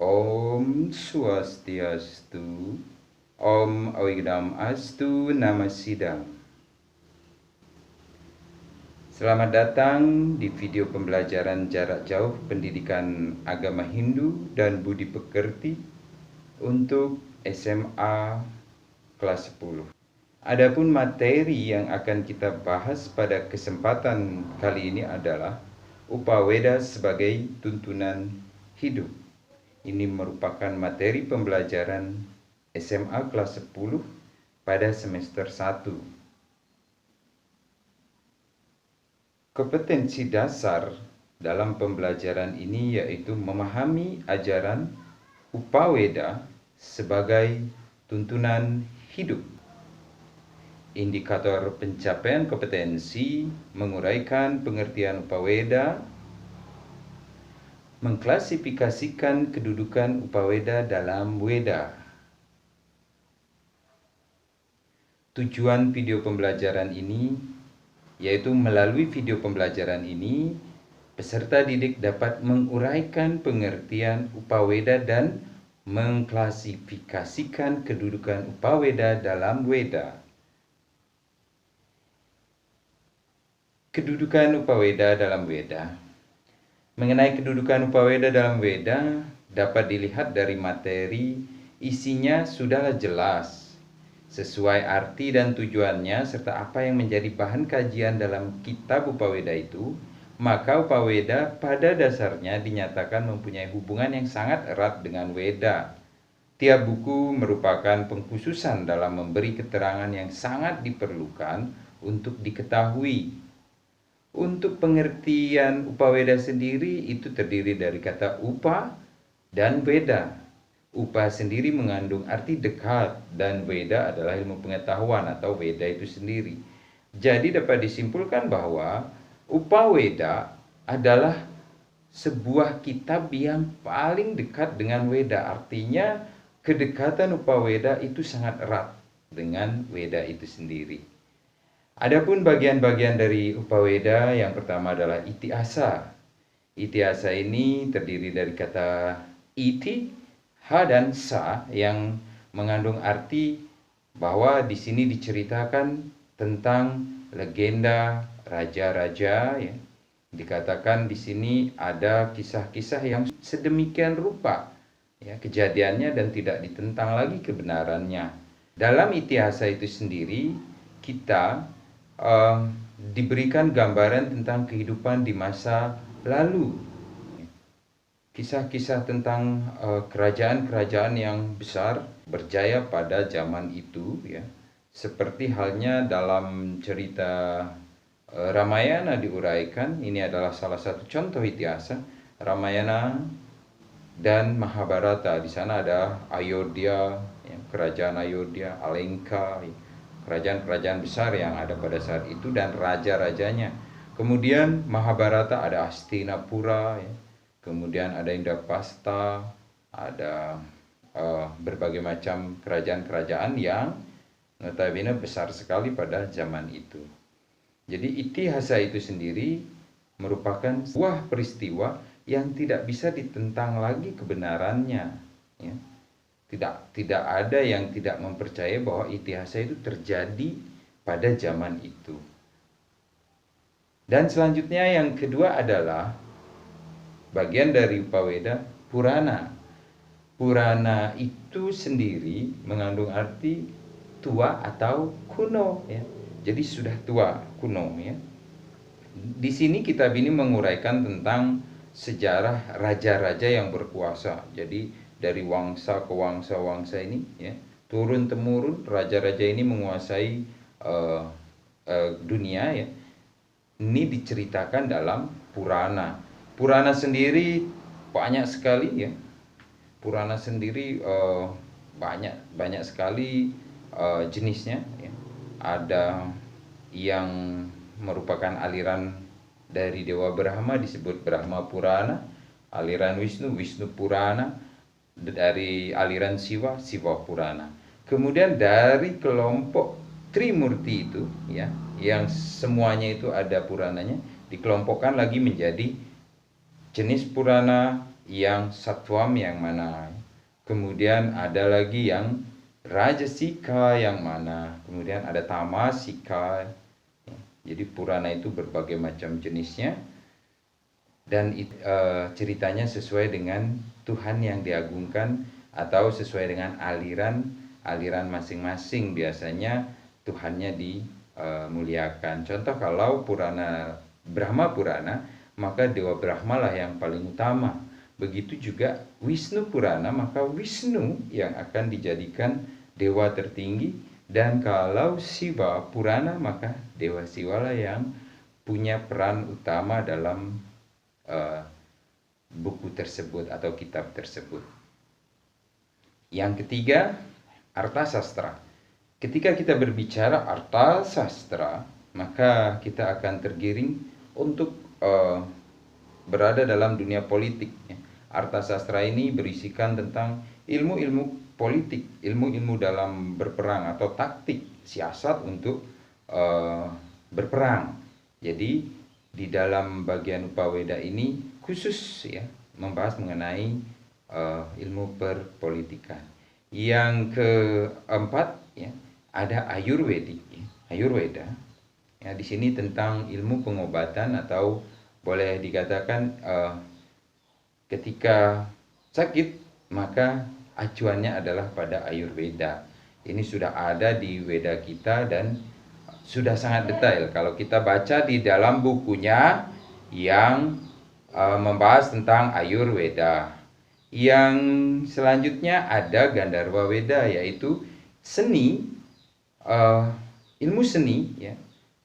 Om Swastiastu, Om Awigdam Astu Namasidam. Selamat datang di video pembelajaran jarak jauh pendidikan agama Hindu dan Budi Pekerti untuk SMA kelas 10. Adapun materi yang akan kita bahas pada kesempatan kali ini adalah Upaweda sebagai tuntunan hidup. Ini merupakan materi pembelajaran SMA kelas 10 pada semester 1. Kompetensi dasar dalam pembelajaran ini yaitu memahami ajaran Upaweda sebagai tuntunan hidup. Indikator pencapaian kompetensi menguraikan pengertian Upaweda, mengklasifikasikan kedudukan Upaweda dalam Weda. Tujuan video pembelajaran ini yaitu melalui video pembelajaran ini peserta didik dapat menguraikan pengertian Upaweda dan mengklasifikasikan kedudukan Upaweda dalam Weda. Kedudukan Upaweda dalam Weda. Mengenai kedudukan Upaweda dalam Weda dapat dilihat dari materi, isinya sudahlah jelas, sesuai arti dan tujuannya serta apa yang menjadi bahan kajian dalam kitab Upaweda itu, maka Upaweda pada dasarnya dinyatakan mempunyai hubungan yang sangat erat dengan Weda. Tiap buku merupakan pengkhususan dalam memberi keterangan yang sangat diperlukan untuk diketahui. Untuk pengertian Upaweda sendiri itu terdiri dari kata upa dan weda. Upa sendiri mengandung arti dekat dan weda adalah ilmu pengetahuan atau weda itu sendiri. Jadi dapat disimpulkan bahwa Upaweda adalah sebuah kitab yang paling dekat dengan Weda. Artinya kedekatan Upaweda itu sangat erat dengan Weda itu sendiri. Adapun bagian-bagian dari Upaweda yang pertama adalah itiasa. Itiasa ini terdiri dari kata iti, ha dan sa yang mengandung arti bahwa di sini diceritakan tentang legenda raja-raja ya. Dikatakan di sini ada kisah-kisah yang sedemikian rupa ya kejadiannya dan tidak ditentang lagi kebenarannya. Dalam itiasa itu sendiri kita diberikan gambaran tentang kehidupan di masa lalu. Kisah-kisah tentang kerajaan-kerajaan yang besar berjaya pada zaman itu ya. Seperti halnya dalam cerita Ramayana diuraikan, ini adalah salah satu contoh itiasa. Ramayana dan Mahabharata, di sana ada Ayodhya, ya, kerajaan Ayodhya, Alengka, ya, kerajaan-kerajaan besar yang ada pada saat itu dan raja-rajanya. Kemudian Mahabharata ada Hastinapura, ya. Kemudian ada Indrapasta, ada berbagai macam kerajaan-kerajaan yang notabene besar sekali pada zaman itu. Jadi itihasa itu sendiri merupakan sebuah peristiwa yang tidak bisa ditentang lagi kebenarannya. Ya. Tidak ada yang tidak mempercayai bahwa itihasa itu terjadi pada zaman itu. Dan selanjutnya yang kedua adalah bagian dari Upaweda, Purana. Purana itu sendiri mengandung arti tua atau kuno ya. Jadi sudah tua, kuno ya. Di sini kitab ini menguraikan tentang sejarah raja-raja yang berkuasa. Jadi dari wangsa ke wangsa ini ya, turun temurun raja-raja ini menguasai dunia ya. Ini diceritakan dalam Purana. Purana sendiri banyak sekali ya. Purana sendiri banyak sekali jenisnya ya. ada yang merupakan aliran dari Dewa Brahma disebut Brahma Purana, aliran Wisnu, Wisnu Purana, dari aliran Siwa, Siwa Purana. Kemudian dari kelompok Trimurti itu ya, yang semuanya itu ada Purananya, dikelompokkan lagi menjadi jenis Purana yang Satwam yang mana. Kemudian ada lagi yang Rajasika yang mana, kemudian ada Tamasika. Jadi Purana itu berbagai macam jenisnya, dan ceritanya sesuai dengan Tuhan yang diagungkan atau sesuai dengan aliran masing-masing. Biasanya Tuhannya dimuliakan. Contoh kalau Purana Brahma Purana, maka Dewa Brahma lah yang paling utama. Begitu juga Wisnu Purana, maka Wisnu yang akan dijadikan dewa tertinggi. Dan kalau Siwa Purana, maka Dewa Siwa lah yang punya peran utama dalam buku tersebut atau kitab tersebut. Yang ketiga, Arta Sastra. Ketika kita berbicara Arta Sastra, maka kita akan tergiring untuk berada dalam dunia politik. Arta Sastra ini berisikan tentang ilmu-ilmu politik, ilmu-ilmu dalam berperang atau taktik, siasat untuk berperang. Jadi di dalam bagian Upaweda ini khusus ya membahas mengenai ilmu perpolitikan. Yang keempat ya, ada Ayurveda. Ayurveda ya, di sini tentang ilmu pengobatan, atau boleh dikatakan ketika sakit maka acuannya adalah pada Ayurveda. Ini sudah ada di Weda kita dan sudah sangat detail kalau kita baca di dalam bukunya yang membahas tentang Ayurveda. Yang selanjutnya ada Gandharva Weda, yaitu seni, ilmu seni ya,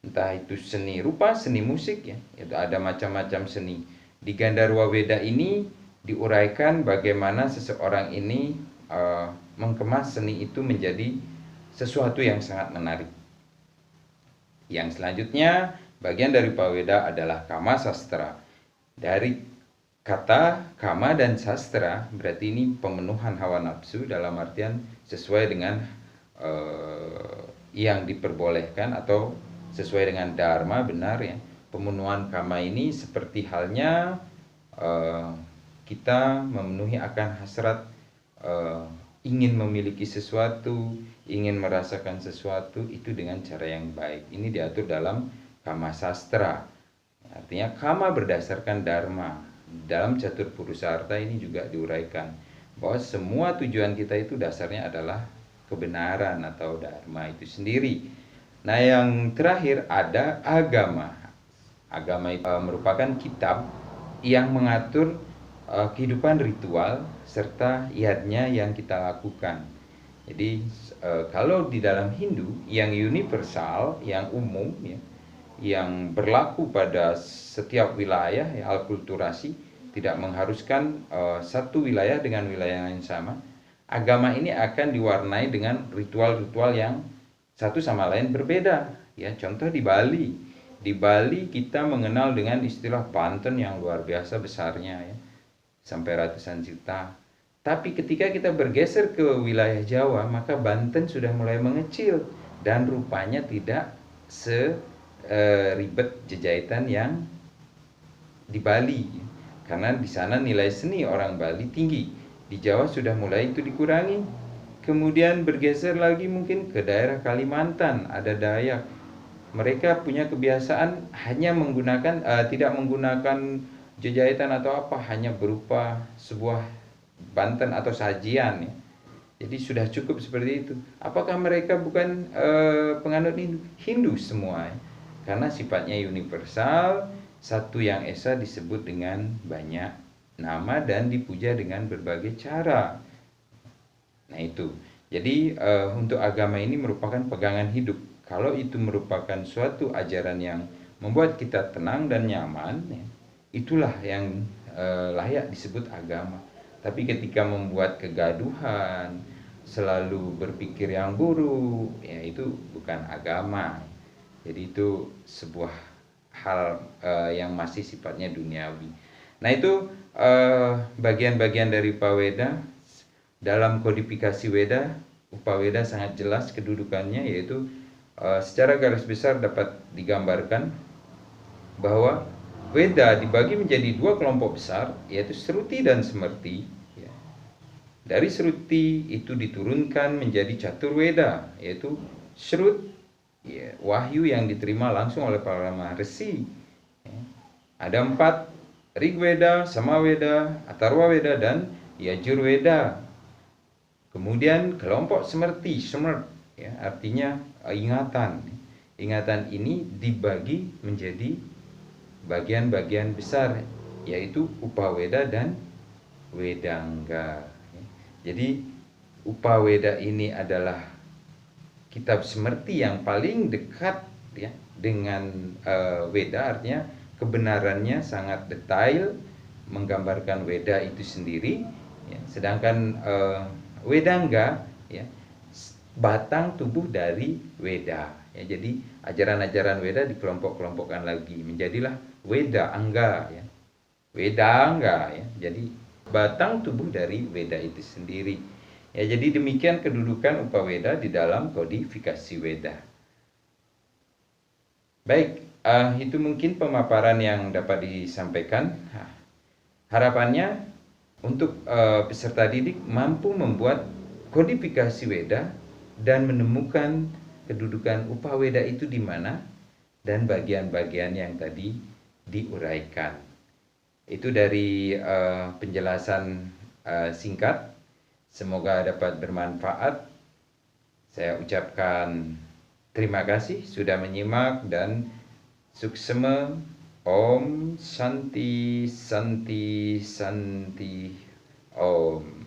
entah itu seni rupa, seni musik ya, itu ada macam-macam seni. Di Gandharva Weda ini diuraikan bagaimana seseorang ini mengemas seni itu menjadi sesuatu yang sangat menarik. Yang selanjutnya bagian dari Upaweda adalah Kama Sastra. Dari kata kama dan sastra berarti ini pemenuhan hawa nafsu, dalam artian sesuai dengan yang diperbolehkan atau sesuai dengan dharma, benar ya. Pemenuhan kama ini seperti halnya kita memenuhi akan hasrat ingin memiliki sesuatu, ingin merasakan sesuatu itu dengan cara yang baik. Ini diatur dalam Kama Sastra. Artinya kama berdasarkan dharma. Dalam Catur Purusarta ini juga diuraikan bahwa semua tujuan kita itu dasarnya adalah kebenaran atau dharma itu sendiri. Nah, yang terakhir ada agama. Agama itu merupakan kitab yang mengatur kehidupan ritual serta yadnya yang kita lakukan. Jadi kalau di dalam Hindu yang universal, yang umum ya, yang berlaku pada setiap wilayah ya, alkulturasi, tidak mengharuskan satu wilayah dengan wilayah yang sama. Agama ini akan diwarnai dengan ritual-ritual yang satu sama lain berbeda ya. Contoh di Bali. Di Bali kita mengenal dengan istilah Banten yang luar biasa besarnya ya, sampai ratusan juta. Tapi ketika kita bergeser ke wilayah Jawa, maka Banten sudah mulai mengecil dan rupanya tidak seribet Jejaitan yang di Bali. Karena di sana nilai seni orang Bali tinggi. Di Jawa sudah mulai itu dikurangi. Kemudian bergeser lagi mungkin ke daerah Kalimantan, ada Dayak. Mereka punya kebiasaan hanya menggunakan tidak menggunakan Jejaitan atau apa, hanya berupa sebuah Banten atau sajian ya. Jadi sudah cukup seperti itu. Apakah mereka bukan penganut Hindu semua ya? Karena sifatnya universal, satu yang esa disebut dengan banyak nama dan dipuja dengan berbagai cara. Nah itu. Jadi untuk agama ini merupakan pegangan hidup. Kalau itu merupakan suatu ajaran yang membuat kita tenang dan nyaman ya, itulah yang layak disebut agama. Tapi ketika membuat kegaduhan, selalu berpikir yang buruk, ya itu bukan agama. Jadi itu sebuah hal yang masih sifatnya duniawi. Nah itu bagian-bagian dari Upaweda. Dalam kodifikasi Weda, Upaweda sangat jelas kedudukannya, yaitu secara garis besar dapat digambarkan bahwa Weda dibagi menjadi dua kelompok besar, yaitu Sruti dan Smrti. Dari Sruti itu diturunkan menjadi Caturweda, yaitu Srut, wahyu yang diterima langsung oleh para maharishi. Ada 4, Rigveda, Samaveda, Atharvaveda, dan Yajurveda. Kemudian kelompok Smrti, Smrt, artinya ingatan. Ingatan ini dibagi menjadi bagian-bagian besar, yaitu Upaweda dan Wedanga. Jadi Upaweda ini adalah kitab Smrti yang paling dekat dengan Weda, artinya kebenarannya sangat detail menggambarkan Weda itu sendiri. Sedangkan Wedanga batang tubuh dari Weda. Jadi ajaran-ajaran Weda dikelompok-kelompokkan lagi, menjadilah Weda Angga. Weda Angga. Jadi batang tubuh dari Weda itu sendiri. Jadi demikian kedudukan Upaweda di dalam kodifikasi Weda. Baik, itu mungkin pemaparan yang dapat disampaikan. Harapannya untuk peserta didik mampu membuat kodifikasi Weda dan menemukan kedudukan Upaweda itu di mana dan bagian-bagian yang tadi diuraikan. Itu dari penjelasan singkat. Semoga dapat bermanfaat. Saya ucapkan terima kasih sudah menyimak dan suksema. Om Shanti Santi Santi Om.